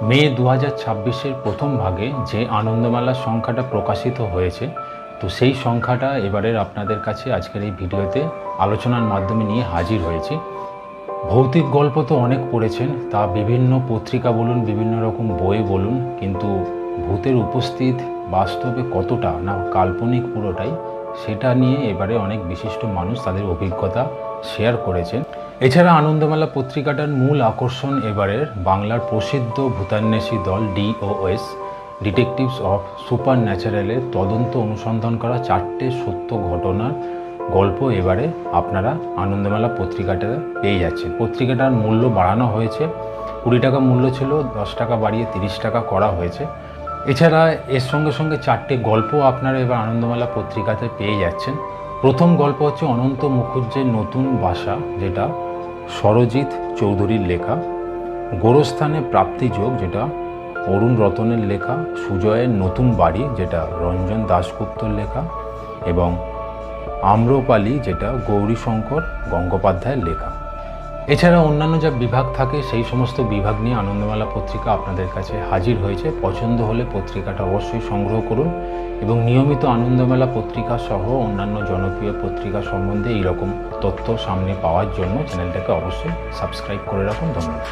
মে 2026-এর প্রথম ভাগে যে আনন্দমেলার সংখ্যাটা প্রকাশিত হয়েছে, তো সেই সংখ্যাটা এবারের আপনাদের কাছে আজকের এই ভিডিওতে আলোচনার মাধ্যমে নিয়ে হাজির হয়েছি। ভৌতিক গল্প তো অনেক পড়েছেন, তা বিভিন্ন পত্রিকা বলুন, বিভিন্ন রকম বই বলুন, কিন্তু ভূতের উপস্থিত বাস্তবে কতটা না কাল্পনিক পুরোটাই, সেটা নিয়ে এবারে অনেক বিশিষ্ট মানুষ তাদের অভিজ্ঞতা শেয়ার করেছেন। এছাড়া আনন্দমেলা পত্রিকাটার মূল আকর্ষণ এবারের বাংলার প্রসিদ্ধ ভূতান্বেষী দল DOS ডিটেকটিভস অফ সুপার ন্যাচারালের তদন্ত অনুসন্ধান করা 4টে সত্য ঘটনার গল্প এবারে আপনারা আনন্দমেলা পত্রিকাটা পেয়ে যাচ্ছেন। পত্রিকাটার মূল্য বাড়ানো হয়েছে, 20 টাকা মূল্য ছিল, 10 টাকা বাড়িয়ে 30 টাকা করা হয়েছে। এছাড়া এর সঙ্গে সঙ্গে 4টে গল্প আপনারা এবার আনন্দমেলা পত্রিকাতে পেয়ে যাচ্ছেন। প্রথম গল্প হচ্ছে অনন্ত মুখুজ্জের নতুন বাসা, যেটা সরজিৎ চৌধুরীর লেখা। গোরস্থানে প্রাপ্তিযোগ, যেটা অরুণ রতনের লেখা। সুজয়ের নতুন বাড়ি, যেটা রঞ্জন দাশগুপ্তর লেখা। এবং আম্রপালি, যেটা গৌরীশঙ্কর গঙ্গোপাধ্যায়ের লেখা। এছাড়া অন্যান্য যা বিভাগ থাকে সেই সমস্ত বিভাগ নিয়ে আনন্দমেলা পত্রিকা আপনাদের কাছে হাজির হয়েছে। পছন্দ হলে পত্রিকাটা অবশ্যই সংগ্রহ করুন এবং নিয়মিত আনন্দমেলা পত্রিকা সহ অন্যান্য জনপ্রিয় পত্রিকা সম্বন্ধে এইরকম তথ্য সামনে পাওয়ার জন্য চ্যানেলটাকে অবশ্যই সাবস্ক্রাইব করে রাখুন। ধন্যবাদ।